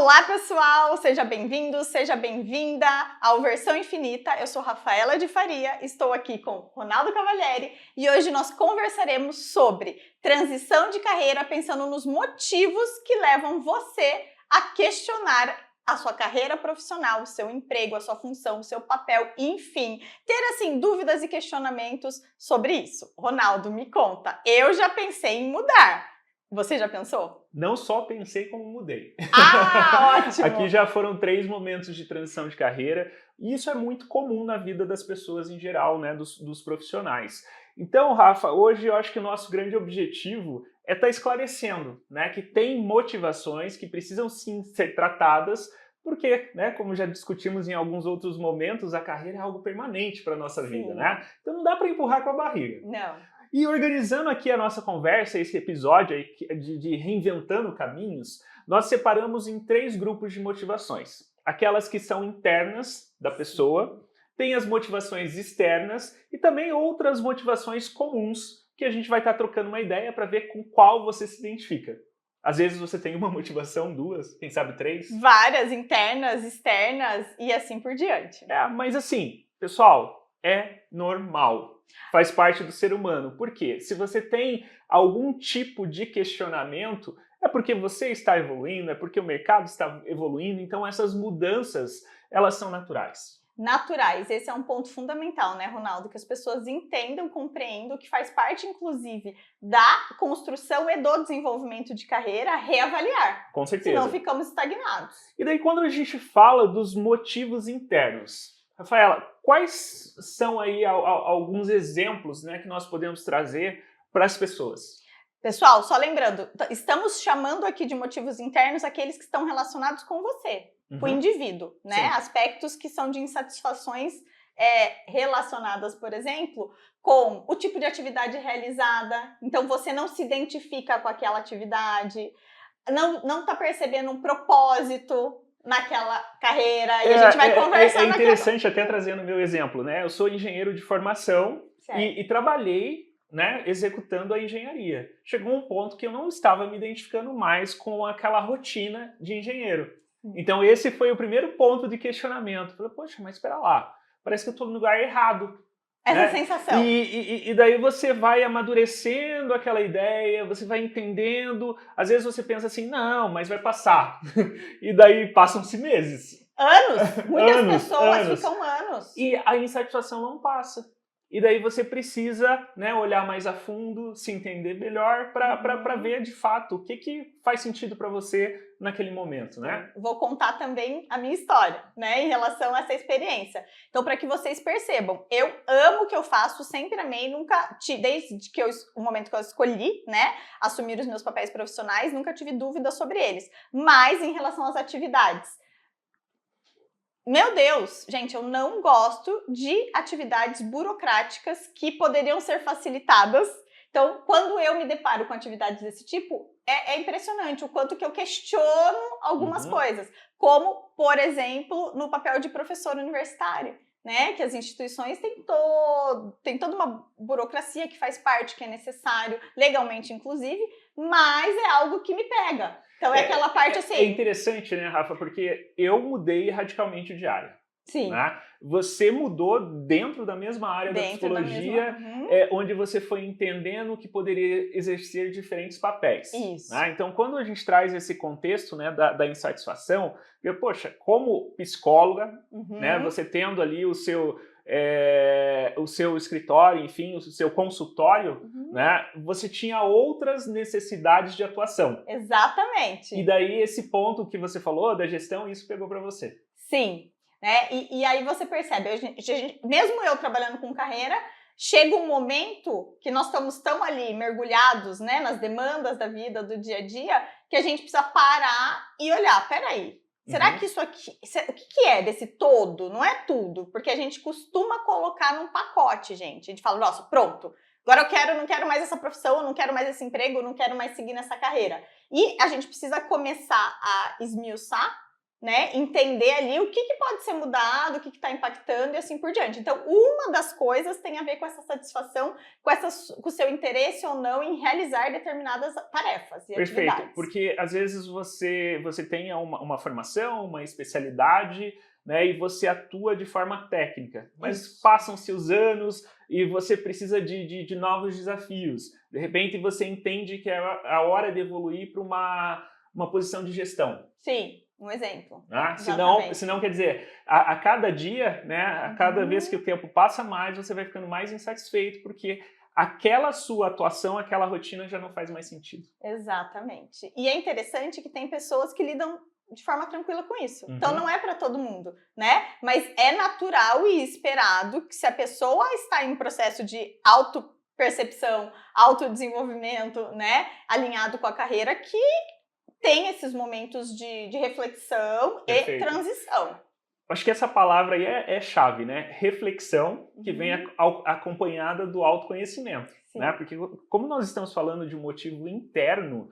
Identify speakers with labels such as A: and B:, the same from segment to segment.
A: Olá, pessoal! Seja bem-vindo, seja bem-vinda ao Versão Infinita. Eu sou Rafaela de Faria, estou aqui com Ronaldo Cavalieri e hoje nós conversaremos sobre transição de carreira, pensando nos motivos que levam você a questionar a sua carreira profissional, o seu emprego, a sua função, o seu papel, enfim, ter assim dúvidas e questionamentos sobre isso. Ronaldo, me conta, eu já pensei em mudar. Você já pensou?
B: Não só pensei como mudei.
A: Ah, ótimo!
B: Aqui já foram 3 momentos de transição de carreira, e isso é muito comum na vida das pessoas em geral, né, dos profissionais. Então, Rafa, hoje eu acho que o nosso grande objetivo é estar esclarecendo, né, que tem motivações que precisam sim ser tratadas, porque, né, como já discutimos em alguns outros momentos, a carreira é algo permanente para a nossa vida, né? Então não dá para empurrar com a barriga.
A: Não.
B: E organizando aqui a nossa conversa, esse episódio aí de Reinventando Caminhos, nós separamos em 3 grupos de motivações. Aquelas que são internas da pessoa, tem as motivações externas e também outras motivações comuns que a gente vai estar trocando uma ideia para ver com qual você se identifica. Às vezes você tem uma motivação, 2, quem sabe 3.
A: Várias, internas, externas e assim por diante.
B: Mas assim, pessoal, é normal. Faz parte do ser humano. Por quê? Se você tem algum tipo de questionamento, é porque você está evoluindo, é porque o mercado está evoluindo, então essas mudanças, elas são naturais.
A: Naturais, esse é um ponto fundamental, né, Ronaldo? Que as pessoas entendam, compreendam que faz parte, inclusive, da construção e do desenvolvimento de carreira, reavaliar.
B: Com certeza.
A: Senão ficamos estagnados.
B: E daí quando a gente fala dos motivos internos, Rafaela, quais são aí alguns exemplos, né, que nós podemos trazer para as pessoas?
A: Pessoal, só lembrando, estamos chamando aqui de motivos internos aqueles que estão relacionados com você, com o indivíduo, né?
B: Sim.
A: Aspectos que são de insatisfações relacionadas, por exemplo, com o tipo de atividade realizada. Então, você não se identifica com aquela atividade, não está percebendo um propósito naquela carreira, e a gente vai conversar.
B: É interessante até trazendo o meu exemplo, né? Eu sou engenheiro de formação e trabalhei, né, executando a engenharia. Chegou um ponto que eu não estava me identificando mais com aquela rotina de engenheiro. Então esse foi o primeiro ponto de questionamento. Falei, poxa, mas espera lá, parece que eu estou no lugar errado.
A: Essa sensação.
B: E daí você vai amadurecendo aquela ideia, você vai entendendo, às vezes você pensa assim, não, mas vai passar. E daí passam-se meses.
A: Anos! Muitas pessoas ficam anos.
B: E a insatisfação não passa. E daí você precisa, né, olhar mais a fundo, se entender melhor para ver de fato o que faz sentido para você naquele momento, né?
A: Vou contar também a minha história, né, em relação a essa experiência. Então, para que vocês percebam, eu amo o que eu faço, sempre amei, nunca, desde que o momento que eu escolhi, né, assumir os meus papéis profissionais, nunca tive dúvida sobre eles. Mas em relação às atividades, meu Deus, gente, eu não gosto de atividades burocráticas que poderiam ser facilitadas. Então, quando eu me deparo com atividades desse tipo, é impressionante o quanto que eu questiono algumas coisas. Como, por exemplo, no papel de professor universitário, né? Que as instituições têm toda uma burocracia que faz parte, que é necessário, legalmente inclusive, mas é algo que me pega. Então é aquela parte assim...
B: É interessante, né, Rafa, porque eu mudei radicalmente de área.
A: Sim.
B: Né? Você mudou dentro da mesma área da psicologia, onde você foi entendendo que poderia exercer diferentes papéis.
A: Isso.
B: Né? Então, quando a gente traz esse contexto, né, da insatisfação, poxa, como psicóloga, né, você tendo ali o seu escritório, enfim, o seu consultório, né, você tinha outras necessidades de atuação.
A: Exatamente.
B: E daí esse ponto que você falou da gestão, isso pegou para você.
A: Sim. Né? E aí você percebe, mesmo eu trabalhando com carreira, chega um momento que nós estamos tão ali mergulhados, né, nas demandas da vida, do dia a dia, que a gente precisa parar e olhar, peraí, será que isso aqui, o que é desse todo? Não é tudo, porque a gente costuma colocar num pacote, gente. A gente fala, nossa, pronto, agora eu não quero mais essa profissão, eu não quero mais esse emprego, eu não quero mais seguir nessa carreira. E a gente precisa começar a esmiuçar né? Entender ali o que pode ser mudado, o que está impactando e assim por diante. Então, uma das coisas tem a ver com essa satisfação, com o seu interesse ou não em realizar determinadas tarefas e
B: Perfeito,
A: atividades.
B: porque às vezes você tem uma formação, uma especialidade, né, e você atua de forma técnica, mas passam-se os anos e você precisa de novos desafios. De repente você entende que é a hora de evoluir para uma posição de gestão.
A: Sim, um exemplo.
B: Senão, quer dizer, a cada dia, né, a cada vez que o tempo passa mais, você vai ficando mais insatisfeito, porque aquela sua atuação, aquela rotina já não faz mais sentido.
A: Exatamente. E é interessante que tem pessoas que lidam de forma tranquila com isso. Então não é para todo mundo, né? Mas é natural e esperado que se a pessoa está em um processo de autopercepção, autodesenvolvimento, né, alinhado com a carreira, que tem esses momentos de reflexão e transição.
B: Acho que essa palavra aí é chave, né? Reflexão, que vem acompanhada do autoconhecimento. Né? Porque como nós estamos falando de um motivo interno,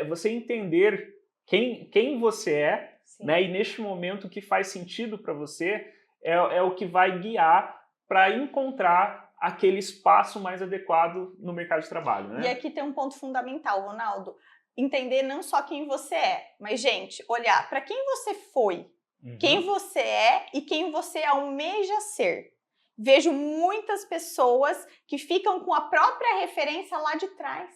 B: você entender quem você é, né? E neste momento o que faz sentido para você é o que vai guiar para encontrar aquele espaço mais adequado no mercado de trabalho. Né?
A: E aqui tem um ponto fundamental, Ronaldo. Entender não só quem você é, mas, gente, olhar para quem você foi, quem você é e quem você almeja ser. Vejo muitas pessoas que ficam com a própria referência lá de trás.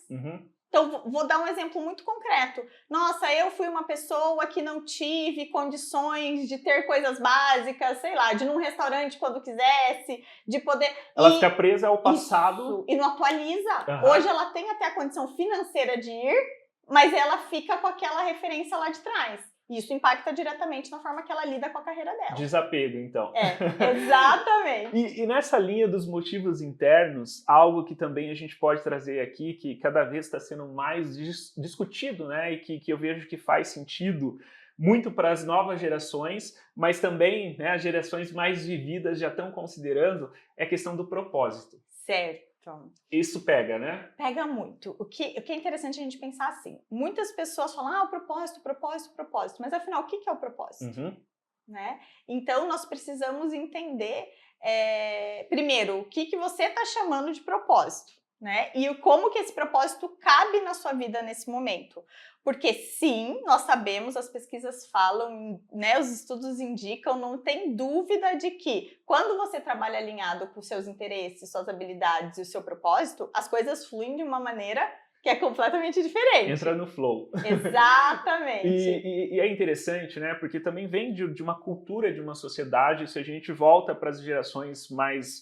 A: Então, vou dar um exemplo muito concreto. Nossa, eu fui uma pessoa que não tive condições de ter coisas básicas, sei lá, de ir num restaurante quando quisesse, de poder...
B: Ela fica presa ao passado.
A: Isso, e não atualiza. Hoje ela tem até a condição financeira de ir, mas ela fica com aquela referência lá de trás. Isso impacta diretamente na forma que ela lida com a carreira dela.
B: Desapego, então.
A: Exatamente.
B: E nessa linha dos motivos internos, algo que também a gente pode trazer aqui, que cada vez está sendo mais discutido, né, e que eu vejo que faz sentido muito para as novas gerações, mas também, né, as gerações mais vividas já estão considerando, é a questão do propósito.
A: Certo.
B: Isso pega, né?
A: Pega muito. O que é interessante a gente pensar assim. Muitas pessoas falam, o propósito. Mas afinal, o que é o propósito? Né? Então, nós precisamos entender, primeiro, o que você está chamando de propósito. Né? E como que esse propósito cabe na sua vida nesse momento. Porque sim, nós sabemos, as pesquisas falam, né, os estudos indicam, não tem dúvida de que quando você trabalha alinhado com seus interesses, suas habilidades e o seu propósito, as coisas fluem de uma maneira que é completamente diferente.
B: Entra no flow.
A: Exatamente.
B: E é interessante, né? Porque também vem de uma cultura, de uma sociedade, se a gente volta para as gerações mais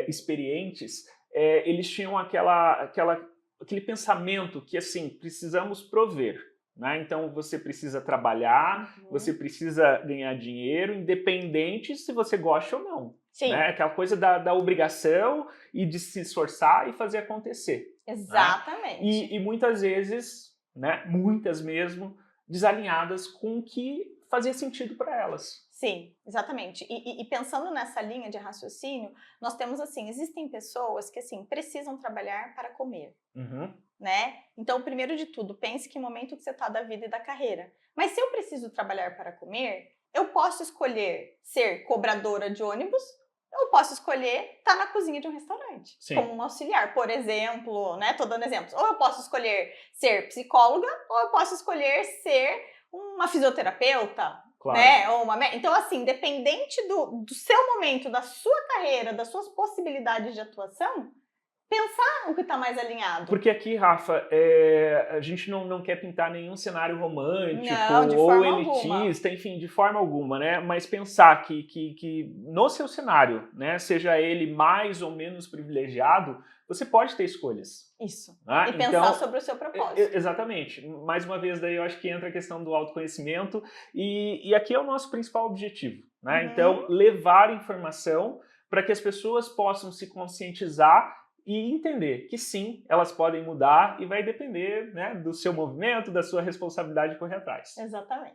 B: experientes, eles tinham aquele pensamento que, assim, precisamos prover. Né? Então, você precisa trabalhar, você precisa ganhar dinheiro, independente se você gosta ou não.
A: Sim.
B: Né? Aquela coisa da obrigação e de se esforçar e fazer acontecer.
A: Exatamente.
B: Né? E muitas vezes, né, muitas mesmo, desalinhadas com o que fazia sentido para elas.
A: Sim, exatamente. E pensando nessa linha de raciocínio, nós temos assim, existem pessoas que assim precisam trabalhar para comer, né? Então, primeiro de tudo, pense que momento que você está da vida e da carreira. Mas se eu preciso trabalhar para comer, eu posso escolher ser cobradora de ônibus, eu posso escolher estar na cozinha de um restaurante, como um auxiliar, por exemplo, né? Tô dando exemplos. Ou eu posso escolher ser psicóloga, ou eu posso escolher ser uma fisioterapeuta.
B: Claro.
A: Né? Então, assim, independente do seu momento, da sua carreira, das suas possibilidades de atuação, pensar o que está mais alinhado.
B: Porque aqui, Rafa, a gente não quer pintar nenhum cenário romântico
A: ou
B: elitista, enfim, de forma alguma, né? Mas pensar que no seu cenário, né, seja ele mais ou menos privilegiado, você pode ter escolhas.
A: Isso.
B: Né?
A: E pensar sobre o seu propósito.
B: Exatamente. Mais uma vez, daí eu acho que entra a questão do autoconhecimento e aqui é o nosso principal objetivo. Né? Então, levar informação para que as pessoas possam se conscientizar e entender que sim, elas podem mudar e vai depender, né, do seu movimento, da sua responsabilidade de correr atrás.
A: Exatamente.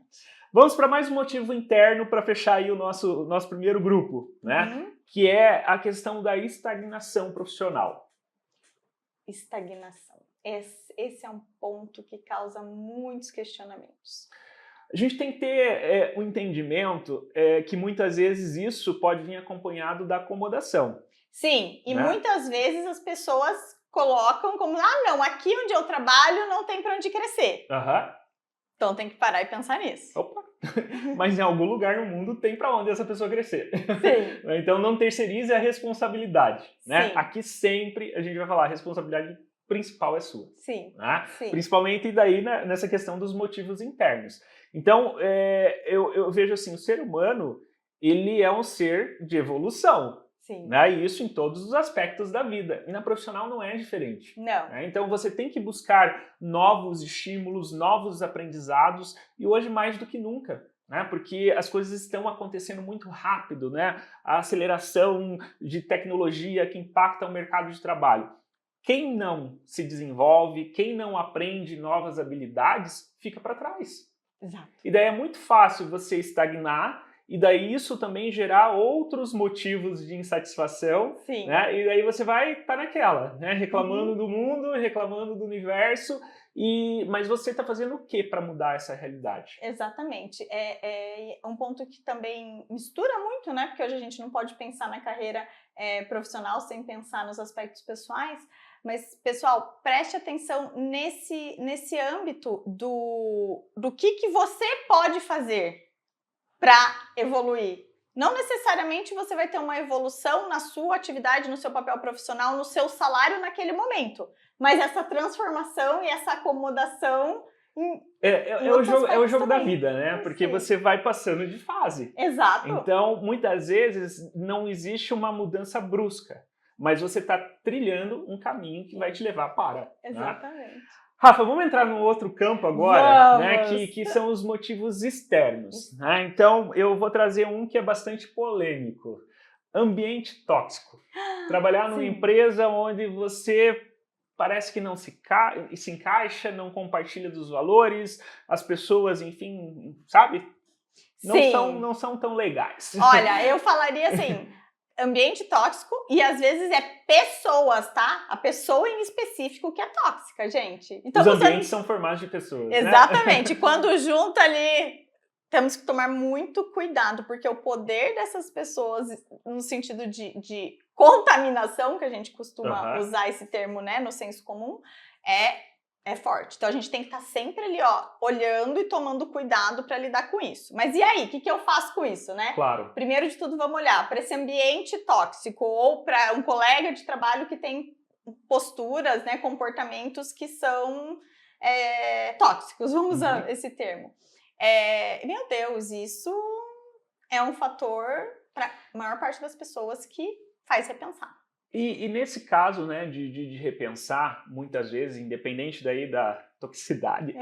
B: Vamos para mais um motivo interno para fechar aí o nosso primeiro grupo, né? Que é a questão da estagnação profissional.
A: Estagnação. Esse é um ponto que causa muitos questionamentos.
B: A gente tem que ter um entendimento que muitas vezes isso pode vir acompanhado da acomodação.
A: Sim, e
B: Né?
A: muitas vezes as pessoas colocam como, não, aqui onde eu trabalho não tem para onde crescer.
B: Aham.
A: Então tem que parar e pensar nisso.
B: Opa! Mas em algum lugar no mundo tem para onde essa pessoa crescer.
A: Sim.
B: Então não terceirize a responsabilidade. Né?
A: Sim.
B: Aqui sempre a gente vai falar, a responsabilidade principal é sua.
A: Sim.
B: Né?
A: Sim.
B: Principalmente daí nessa questão dos motivos internos. Então eu vejo assim, o ser humano ele é um ser de evolução.
A: Sim.
B: Né? E isso em todos os aspectos da vida. E na profissional não é diferente.
A: Não.
B: Né? Então você tem que buscar novos estímulos, novos aprendizados, e hoje mais do que nunca. Né? Porque as coisas estão acontecendo muito rápido, né? A aceleração de tecnologia que impacta o mercado de trabalho. Quem não se desenvolve, quem não aprende novas habilidades, fica para trás.
A: Exato.
B: E daí é muito fácil você estagnar, e daí isso também gerar outros motivos de insatisfação.
A: Sim.
B: Né? E daí você vai estar naquela, né? Reclamando do mundo, reclamando do universo, mas você está fazendo o que para mudar essa realidade?
A: Exatamente. É um ponto que também mistura muito, né? Porque hoje a gente não pode pensar na carreira profissional sem pensar nos aspectos pessoais. Mas, pessoal, preste atenção nesse âmbito do que você pode fazer para evoluir. Não necessariamente você vai ter uma evolução na sua atividade, no seu papel profissional, no seu salário naquele momento. Mas essa transformação e essa acomodação
B: É o jogo da
A: também.
B: vida, né? Porque você vai passando de fase.
A: Exato.
B: Então, muitas vezes, não existe uma mudança brusca. Mas você está trilhando um caminho que vai te levar para.
A: Exatamente.
B: Né? Rafa, vamos entrar no outro campo agora, né, que são os motivos externos. Né? Então, eu vou trazer um que é bastante polêmico. Ambiente tóxico. Trabalhar numa empresa onde você parece que não se encaixa, não compartilha dos valores, as pessoas, enfim, sabe? Não são tão legais.
A: Olha, eu falaria assim... ambiente tóxico e às vezes é pessoas, tá? A pessoa em específico que é tóxica, gente. Então,
B: os ambientes são formados de pessoas.
A: Exatamente.
B: Né?
A: Quando junta ali, temos que tomar muito cuidado, porque o poder dessas pessoas, no sentido de contaminação, que a gente costuma usar esse termo, né, no senso comum, é forte. Então a gente tem que estar sempre ali, ó, olhando e tomando cuidado para lidar com isso. Mas e aí, o que eu faço com isso, né?
B: Claro.
A: Primeiro de tudo, vamos olhar para esse ambiente tóxico ou para um colega de trabalho que tem posturas, né, comportamentos que são tóxicos, vamos usar esse termo. Meu Deus, isso é um fator para a maior parte das pessoas que faz repensar.
B: E nesse caso, né, de repensar, muitas vezes, independente daí da toxicidade,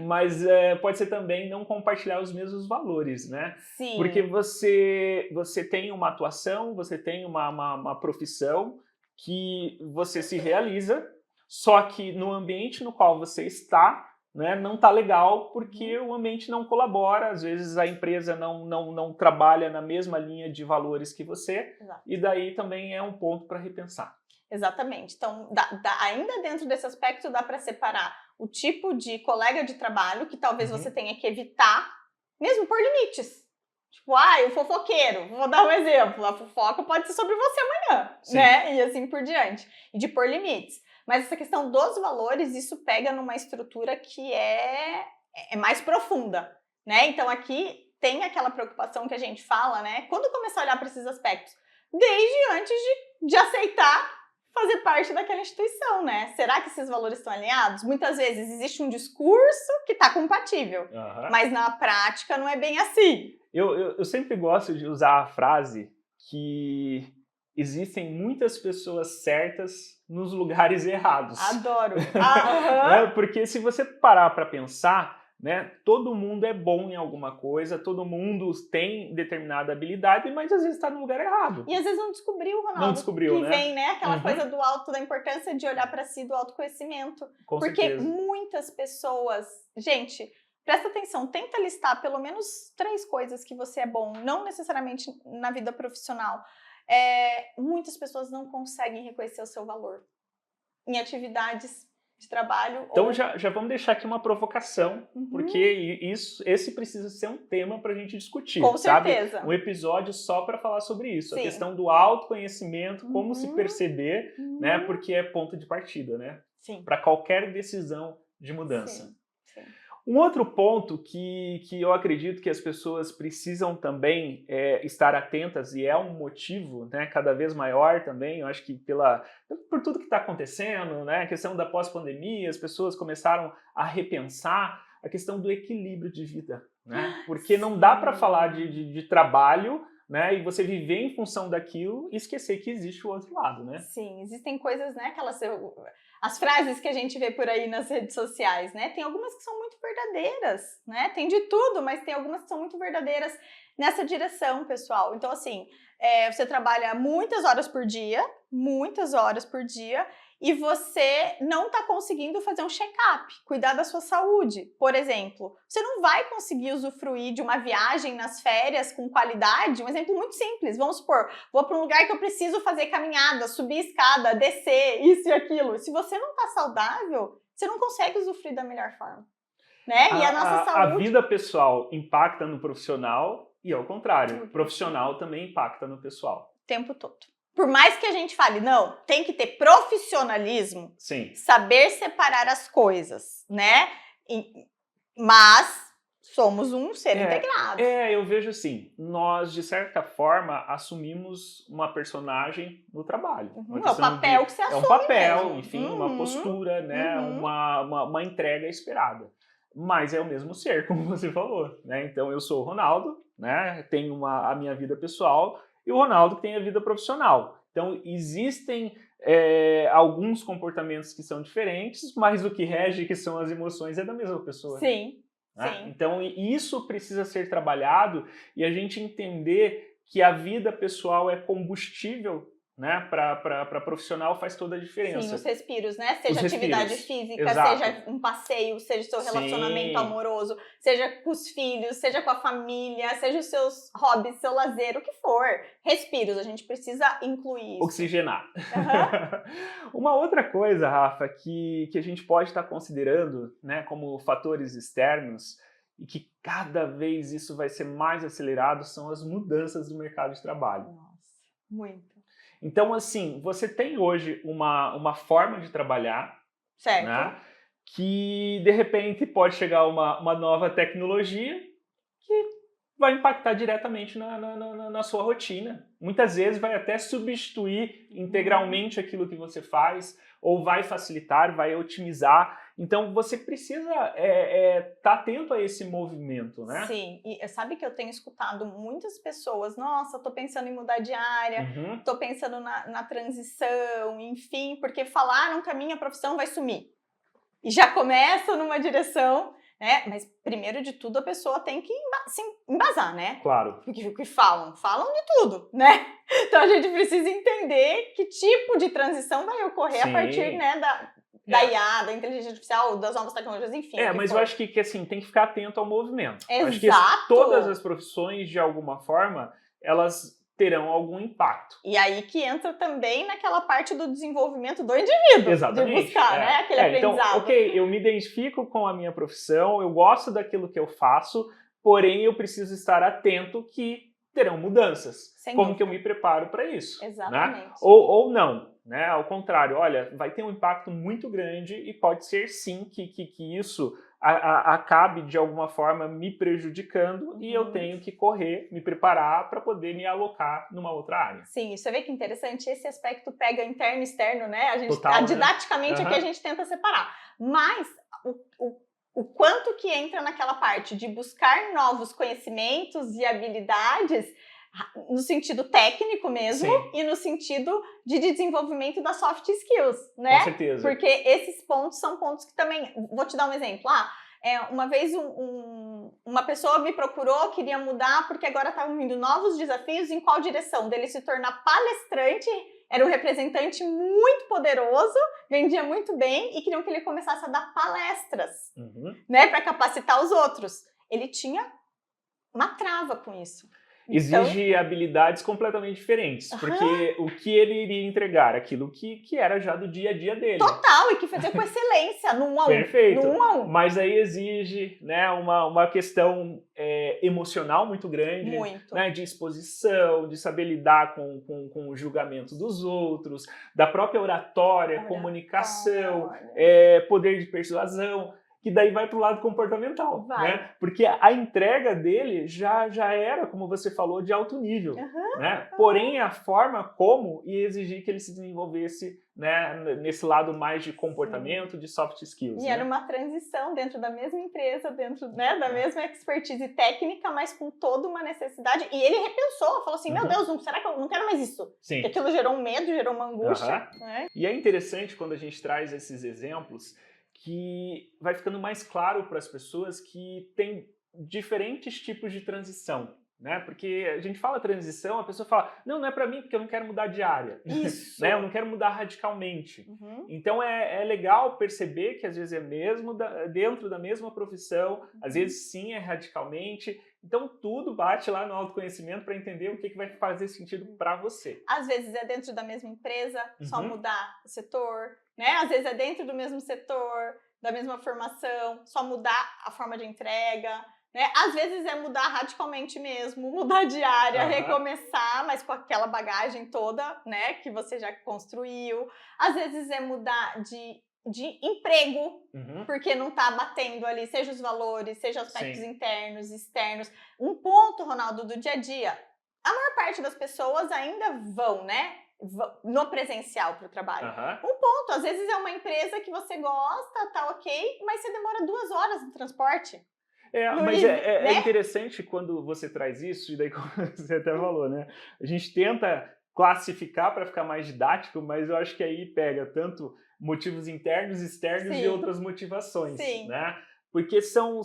B: mas pode ser também não compartilhar os mesmos valores, né?
A: Sim.
B: Porque você tem uma atuação, você tem uma profissão que você se realiza, só que no ambiente no qual você está, né, não está legal porque o ambiente não colabora, às vezes a empresa não trabalha na mesma linha de valores que você. Exato. E daí também é um ponto para repensar.
A: Exatamente. Então, ainda dentro desse aspecto, dá para separar o tipo de colega de trabalho que talvez você tenha que evitar, mesmo por limites. Tipo, o fofoqueiro, vou dar um exemplo, a fofoca pode ser sobre você amanhã, né? E assim por diante. E de pôr limites. Mas essa questão dos valores, isso pega numa estrutura que é mais profunda, né? Então aqui tem aquela preocupação que a gente fala, né? Quando começar a olhar para esses aspectos, desde antes de aceitar fazer parte daquela instituição, né? Será que esses valores estão alinhados? Muitas vezes existe um discurso que está compatível, mas na prática não é bem assim.
B: Eu sempre gosto de usar a frase que existem muitas pessoas certas nos lugares errados.
A: Adoro!
B: Porque se você parar para pensar, né, todo mundo é bom em alguma coisa, todo mundo tem determinada habilidade, mas às vezes está no lugar errado.
A: E às vezes não descobriu, Ronaldo.
B: Não descobriu,
A: que
B: né?
A: Vem, né? Aquela coisa do da importância de olhar para si, do autoconhecimento. Porque
B: certeza.
A: Muitas pessoas... Gente, presta atenção, tenta listar pelo menos 3 coisas que você é bom, não necessariamente na vida profissional. Muitas pessoas não conseguem reconhecer o seu valor em atividades de trabalho.
B: Então já vamos deixar aqui uma provocação, porque esse precisa ser um tema para a gente discutir,
A: Com
B: sabe?
A: certeza.
B: Um episódio só para falar sobre isso.
A: Sim.
B: A questão do autoconhecimento, como se perceber, né? Porque é ponto de partida, né?
A: Sim.
B: Para qualquer decisão de mudança.
A: Sim. Sim.
B: Um outro ponto que eu acredito que as pessoas precisam também estar atentas, e é um motivo, né, cada vez maior também, eu acho que por tudo que está acontecendo, né, a questão da pós-pandemia, as pessoas começaram a repensar a questão do equilíbrio de vida, né? Porque não dá para falar de trabalho, né, e você viver em função daquilo e esquecer que existe o outro lado, né?
A: Sim, existem coisas, né, as frases que a gente vê por aí nas redes sociais, né, tem algumas que são muito verdadeiras, né, tem de tudo, mas tem algumas que são muito verdadeiras nessa direção, pessoal. Então, assim, você trabalha muitas horas por dia, e você não está conseguindo fazer um check-up, cuidar da sua saúde. Por exemplo, você não vai conseguir usufruir de uma viagem nas férias com qualidade. Um exemplo muito simples, vamos supor, vou para um lugar que eu preciso fazer caminhada, subir escada, descer, isso e aquilo. Se você não está saudável, você não consegue usufruir da melhor forma. Né? E a nossa saúde...
B: A vida pessoal impacta no profissional e ao contrário, o profissional também impacta no pessoal.
A: O tempo todo. Por mais que a gente fale, não, tem que ter profissionalismo,
B: sim,
A: saber separar as coisas, né? Mas somos um ser integrado.
B: Eu vejo assim, nós de certa forma assumimos uma personagem no trabalho.
A: É o papel que você assume.
B: É um papel,
A: mesmo.
B: Enfim, uma postura, né? Uma entrega esperada. Mas é o mesmo ser, como você falou, né? Então eu sou o Ronaldo, né? Tenho a minha vida pessoal, e o Ronaldo tem a vida profissional. Então, existem alguns comportamentos que são diferentes, mas o que rege, que são as emoções, é da mesma pessoa.
A: Sim,
B: né?
A: sim.
B: Então, isso precisa ser trabalhado e a gente entender que a vida pessoal é combustível, né? Para profissional faz toda a diferença.
A: Sim, os respiros, né? Seja atividade física, seja um passeio, seja o seu relacionamento amoroso, seja com os filhos, seja com a família, seja os seus hobbies, seu lazer, o que for. Respiros, a gente precisa incluir isso.
B: Oxigenar. Uma outra coisa, Rafa, que a gente pode estar considerando, né, como fatores externos, e que cada vez isso vai ser mais acelerado, são as mudanças do mercado de trabalho.
A: Nossa, muito.
B: Então, assim, você tem hoje uma forma de trabalhar,
A: certo,
B: né, que, de repente, pode chegar uma nova tecnologia que vai impactar diretamente na sua rotina. Muitas vezes vai até substituir integralmente aquilo que você faz, ou vai facilitar, vai otimizar. Então, você precisa estar atento a esse movimento, né?
A: Sim, e sabe que eu tenho escutado muitas pessoas, nossa, tô pensando em mudar de área, tô pensando na transição, enfim, porque falaram que a minha profissão vai sumir. E já começam numa direção, né? Mas, primeiro de tudo, a pessoa tem que se embasar, né?
B: Claro.
A: Porque o que falam de tudo, né? Então, a gente precisa entender que tipo de transição vai ocorrer a partir, né, da IA, da inteligência artificial, das novas tecnologias, enfim.
B: Mas eu acho que assim, tem que ficar atento ao movimento.
A: Exato.
B: Acho que todas as profissões, de alguma forma, elas terão algum impacto.
A: E aí que entra também naquela parte do desenvolvimento do indivíduo.
B: Exatamente.
A: De buscar, né, aquele aprendizado.
B: Então, ok, eu me identifico com a minha profissão, eu gosto daquilo que eu faço, porém eu preciso estar atento que terão mudanças. Como que eu me preparo para isso?
A: Exatamente.
B: Né? Ou não. Né? Ao contrário, olha, vai ter um impacto muito grande e pode ser sim que isso acabe de alguma forma me prejudicando e eu tenho que correr, me preparar para poder me alocar numa outra área.
A: Sim, você vê que interessante, esse aspecto pega interno e externo, né?
B: Total,
A: didaticamente aqui a gente tenta separar. Mas o quanto que entra naquela parte de buscar novos conhecimentos e habilidades no sentido técnico mesmo, sim, e no sentido de desenvolvimento das soft skills, né?
B: Com certeza.
A: Porque esses pontos são pontos que também... Vou te dar um exemplo. Uma vez uma pessoa me procurou, queria mudar, porque agora estavam vindo novos desafios. Em qual direção? Dele se tornar palestrante, era um representante muito poderoso, vendia muito bem e queriam que ele começasse a dar palestras, né, para capacitar os outros. Ele tinha uma trava com isso.
B: exige habilidades completamente diferentes, porque o que ele iria entregar? Aquilo que era já do dia a dia dele.
A: Total, e que fazer com excelência, no 1 a 1.
B: Perfeito.
A: No 1 a 1.
B: Mas aí exige, né, uma questão emocional muito grande,
A: Muito.
B: né, de exposição, de saber lidar com o julgamento dos outros, da própria oratória, comunicação, poder de persuasão, que daí vai para o lado comportamental, né? Porque a entrega dele já era, como você falou, de alto nível, né? Porém, a forma como ia exigir que ele se desenvolvesse, né, nesse lado mais de comportamento, de soft skills.
A: E era uma transição dentro da mesma empresa, dentro, né, da mesma expertise técnica, mas com toda uma necessidade. E ele repensou, falou assim, meu Deus, será que eu não quero mais isso?
B: Sim.
A: Porque aquilo gerou um medo, gerou uma angústia. Né?
B: E é interessante quando a gente traz esses exemplos, que vai ficando mais claro para as pessoas que tem diferentes tipos de transição, né? Porque a gente fala transição, a pessoa fala, não é para mim porque eu não quero mudar de área,
A: isso.
B: né? Eu não quero mudar radicalmente. Então é legal perceber que às vezes é mesmo dentro da mesma profissão, às vezes sim é radicalmente. Então tudo bate lá no autoconhecimento para entender o que vai fazer sentido para você.
A: Às vezes é dentro da mesma empresa, só mudar o setor, né? Às vezes é dentro do mesmo setor, da mesma formação, só mudar a forma de entrega, né? Às vezes é mudar radicalmente mesmo, mudar de área, recomeçar, mas com aquela bagagem toda, né, que você já construiu. Às vezes é mudar de emprego, porque não tá batendo ali, seja os valores, seja aspectos internos, externos. Um ponto, Ronaldo, do dia a dia. A maior parte das pessoas ainda vão, né, no presencial para o trabalho. Um ponto, às vezes é uma empresa que você gosta, tá ok, mas você demora 2 horas no transporte.
B: Mas é interessante quando você traz isso, e daí como você até falou, né? A gente tenta classificar para ficar mais didático, mas eu acho que aí pega tanto motivos internos, externos e outras motivações, né? Porque são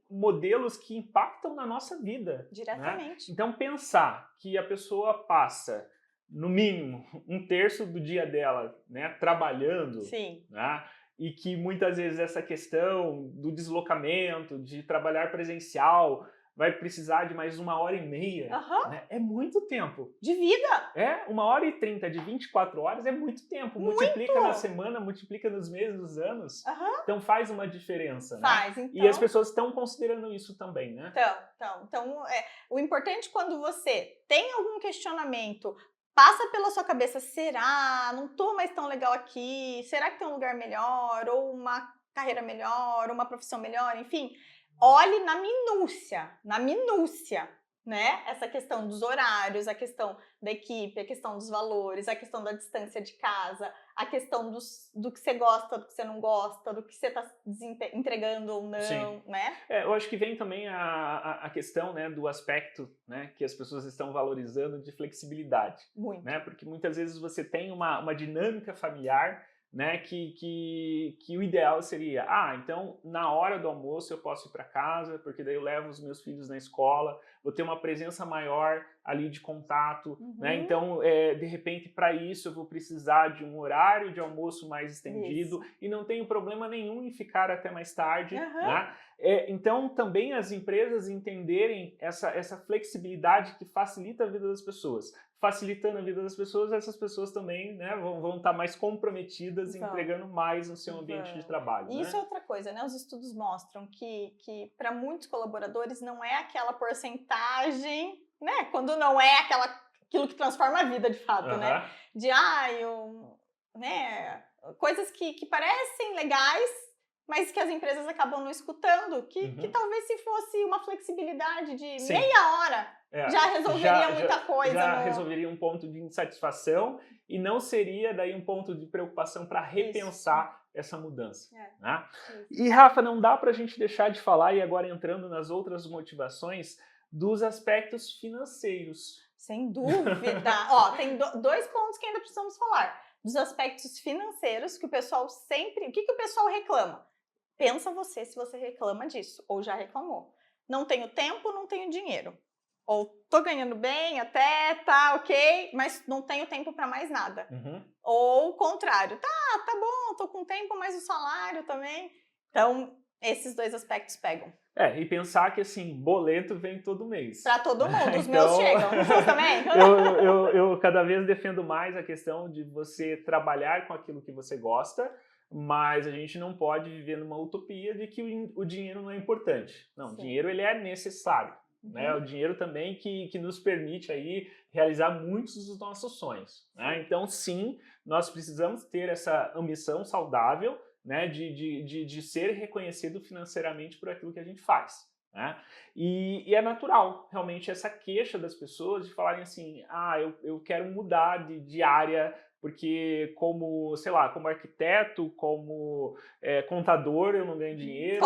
B: modelos que impactam na nossa vida.
A: Diretamente.
B: Né? Então pensar que a pessoa passa, no mínimo, 1/3 do dia dela, né, trabalhando, né? E que muitas vezes essa questão do deslocamento, de trabalhar presencial, vai precisar de mais 1h30, né? É muito tempo.
A: De vida!
B: 1h30 de 24 horas é muito tempo. Multiplica na semana, multiplica nos meses, nos anos. Então faz uma diferença, né?
A: Então.
B: E as pessoas estão considerando isso também, né?
A: Então o importante quando você tem algum questionamento, passa pela sua cabeça, será? Não tô mais tão legal aqui? Será que tem um lugar melhor? Ou uma carreira melhor? Ou uma profissão melhor? Enfim, olhe na minúcia, né? Essa questão dos horários, a questão da equipe, a questão dos valores, a questão da distância de casa, a questão do que você gosta, do que você não gosta, do que você está entregando ou não, né?
B: Eu acho que vem também a questão, né, do aspecto, né, que as pessoas estão valorizando de flexibilidade.
A: Muito.
B: Né? Porque muitas vezes você tem uma dinâmica familiar, né, que o ideal seria, então na hora do almoço eu posso ir para casa, porque daí eu levo os meus filhos na escola, vou ter uma presença maior ali de contato, né? Então de repente para isso eu vou precisar de um horário de almoço mais estendido e não tenho problema nenhum em ficar até mais tarde, né? Então também as empresas entenderem essa flexibilidade que facilita a vida das pessoas. Facilitando a vida das pessoas, essas pessoas também, né, vão estar mais comprometidas e entregando mais no seu ambiente de trabalho.
A: E isso é outra coisa, né? Os estudos mostram que para muitos colaboradores não é aquela porcentagem, né? Quando não é aquilo que transforma a vida de fato, né? De né? Coisas que parecem legais, mas que as empresas acabam não escutando, que talvez se fosse uma flexibilidade de meia hora, já resolveria muita coisa.
B: Já resolveria um ponto de insatisfação e não seria daí um ponto de preocupação para repensar essa mudança. Né? E Rafa, não dá para a gente deixar de falar, e agora entrando nas outras motivações, dos aspectos financeiros.
A: Sem dúvida! Tem 2 pontos que ainda precisamos falar. Dos aspectos financeiros, que o pessoal sempre... O que o pessoal reclama? Pensa você se você reclama disso, ou já reclamou. Não tenho tempo, não tenho dinheiro. Ou tô ganhando bem até, tá ok, mas não tenho tempo para mais nada. Ou o contrário, tá bom, tô com tempo, mas o salário também. Então, Esses dois aspectos pegam.
B: E pensar que, assim, boleto vem todo mês.
A: Pra todo mundo, os
B: Então,
A: meus chegam. Os seus também?
B: eu cada vez defendo mais a questão de você trabalhar com aquilo que você gosta, mas a gente não pode viver numa utopia de que o dinheiro não é importante. Não, o dinheiro ele é necessário. Né? O dinheiro também que nos permite aí realizar muitos dos nossos sonhos. Né? Então, sim, nós precisamos ter essa ambição saudável, né, de ser reconhecido financeiramente por aquilo que a gente faz. Né? E é natural, realmente, essa queixa das pessoas de falarem assim, eu quero mudar de área, porque como, sei lá, como arquiteto, como contador eu não ganho dinheiro.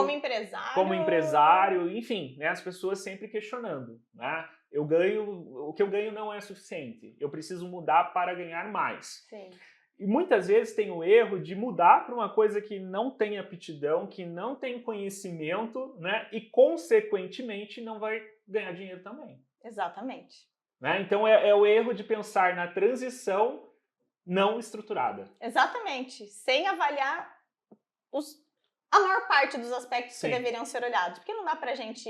A: Como
B: empresário, enfim, né, as pessoas sempre questionando. Né? O que eu ganho não é suficiente, eu preciso mudar para ganhar mais.
A: Sim.
B: E muitas vezes tem o erro de mudar para uma coisa que não tem aptidão, que não tem conhecimento, né? E, consequentemente, não vai ganhar dinheiro também.
A: Exatamente.
B: Né? Então, é o erro de pensar na transição não estruturada.
A: Exatamente. Sem avaliar a maior parte dos aspectos que deveriam ser olhados. Porque não dá pra gente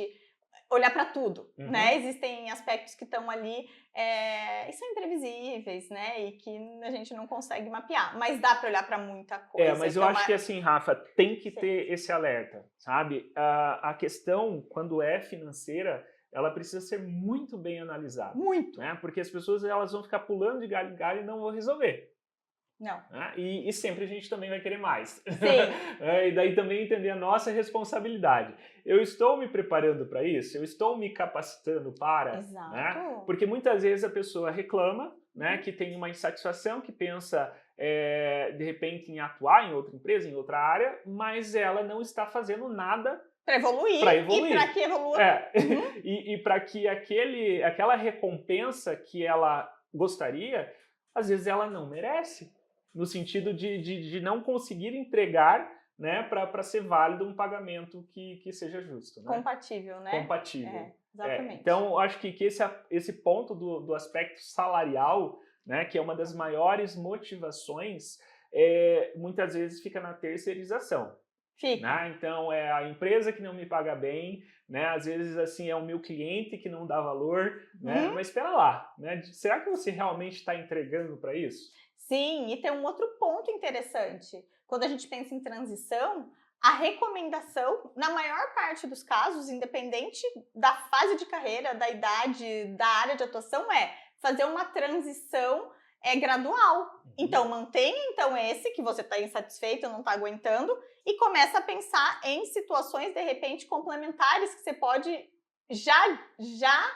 A: olhar para tudo, né? Existem aspectos que estão ali e são imprevisíveis, né? E que a gente não consegue mapear. Mas dá para olhar para muita coisa.
B: Mas eu acho que assim, Rafa, tem que ter esse alerta, sabe? A questão, quando é financeira, ela precisa ser muito bem analisada.
A: Muito!
B: Né? Porque as pessoas elas vão ficar pulando de galho em galho e não vão resolver.
A: Não.
B: Né? E sempre a gente também vai querer mais.
A: Sim.
B: E daí também entender a nossa responsabilidade. Eu estou me preparando para isso? Eu estou me capacitando para?
A: Exato.
B: Né? Porque muitas vezes a pessoa reclama, né, que tem uma insatisfação, que pensa, de repente, em atuar em outra empresa, em outra área, mas ela não está fazendo nada
A: para evoluir. E para que evolua.
B: E para que aquela recompensa que ela gostaria, às vezes ela não merece. No sentido de não conseguir entregar, né, para ser válido um pagamento que seja justo. Né?
A: Compatível, né?
B: Compatível.
A: Exatamente.
B: Então, acho que esse ponto do aspecto salarial, né, que é uma das maiores motivações, muitas vezes fica na terceirização.
A: Fica.
B: Né? Então, é a empresa que não me paga bem, né? Às vezes assim é o meu cliente que não dá valor, né? Mas espera lá, né? Será que você realmente está entregando para isso?
A: Sim, e tem um outro ponto interessante. Quando a gente pensa em transição, a recomendação, na maior parte dos casos, independente da fase de carreira, da idade, da área de atuação, é fazer uma transição gradual. Então, mantenha esse que você está insatisfeito, não está aguentando, e começa a pensar em situações, de repente, complementares que você pode já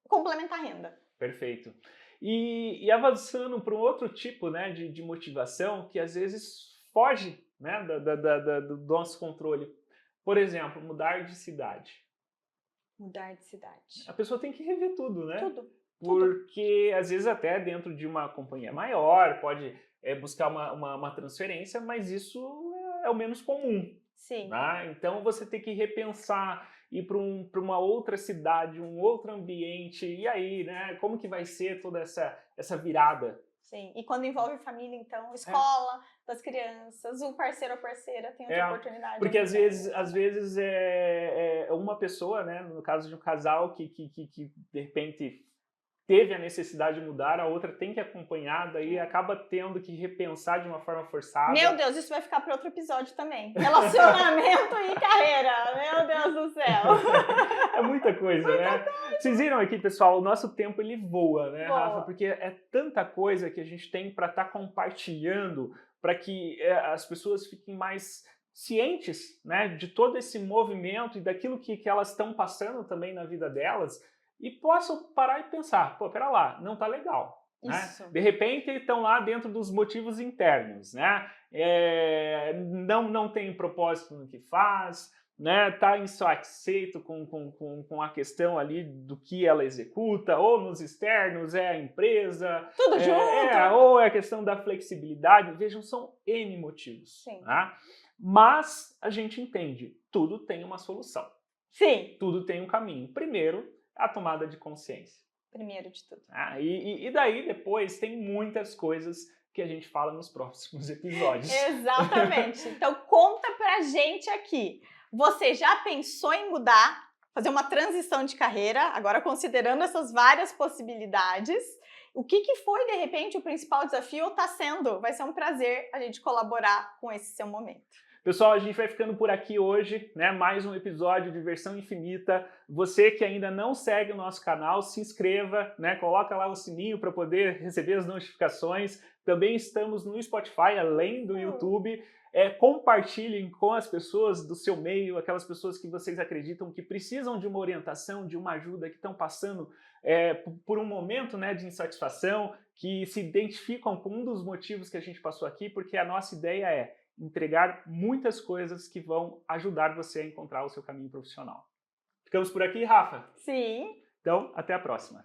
A: complementar a renda.
B: Perfeito. E avançando para um outro tipo, né, de motivação que às vezes foge, né, do nosso controle. Por exemplo, mudar de cidade.
A: Mudar de cidade.
B: A pessoa tem que rever tudo, né?
A: Tudo.
B: Porque às vezes até dentro de uma companhia maior pode buscar uma transferência, mas isso é o menos comum.
A: Sim.
B: Né? Então você tem que repensar, ir para uma outra cidade, um outro ambiente, e aí, né? Como que vai ser toda essa virada?
A: Sim, e quando envolve família, então, escola das crianças, o parceiro ou parceira tem outra oportunidade.
B: Porque às vezes é uma pessoa, né? No caso de um casal que de repente teve a necessidade de mudar, a outra tem que acompanhar, daí acaba tendo que repensar de uma forma forçada.
A: Meu Deus, isso vai ficar para outro episódio também. Relacionamento e carreira, meu Deus do céu.
B: É muita coisa, né? Vocês viram aqui, pessoal, o nosso tempo ele voa, né, Rafa? Porque é tanta coisa que a gente tem para estar compartilhando, para que as pessoas fiquem mais cientes, né, de todo esse movimento e daquilo que elas estão passando também na vida delas, e possam parar e pensar, pô, pera lá, não tá legal. Né? De repente estão lá dentro dos motivos internos, né? Não tem propósito no que faz, né? Tá insatisfeito com a questão ali do que ela executa, ou nos externos é a empresa,
A: tudo junto,
B: ou é a questão da flexibilidade. Vejam, são N motivos.
A: Sim.
B: Tá? Mas a gente entende, tudo tem uma solução.
A: Sim.
B: Tudo tem um caminho. Primeiro, a tomada de consciência.
A: Primeiro de tudo.
B: E daí depois tem muitas coisas que a gente fala nos próximos episódios.
A: Exatamente. Então conta pra gente aqui. Você já pensou em mudar, fazer uma transição de carreira, agora considerando essas várias possibilidades? O que foi, de repente, o principal desafio ou está sendo? Vai ser um prazer a gente colaborar com esse seu momento.
B: Pessoal, a gente vai ficando por aqui hoje, né? Mais um episódio de Versão Infinita. Você que ainda não segue o nosso canal, se inscreva, né? Coloca lá o sininho para poder receber as notificações. Também estamos no Spotify, além do YouTube. Compartilhem com as pessoas do seu meio, aquelas pessoas que vocês acreditam que precisam de uma orientação, de uma ajuda, que estão passando por um momento, né, de insatisfação, que se identificam com um dos motivos que a gente passou aqui, porque a nossa ideia é entregar muitas coisas que vão ajudar você a encontrar o seu caminho profissional. Ficamos por aqui, Rafa?
A: Sim.
B: Então, até a próxima.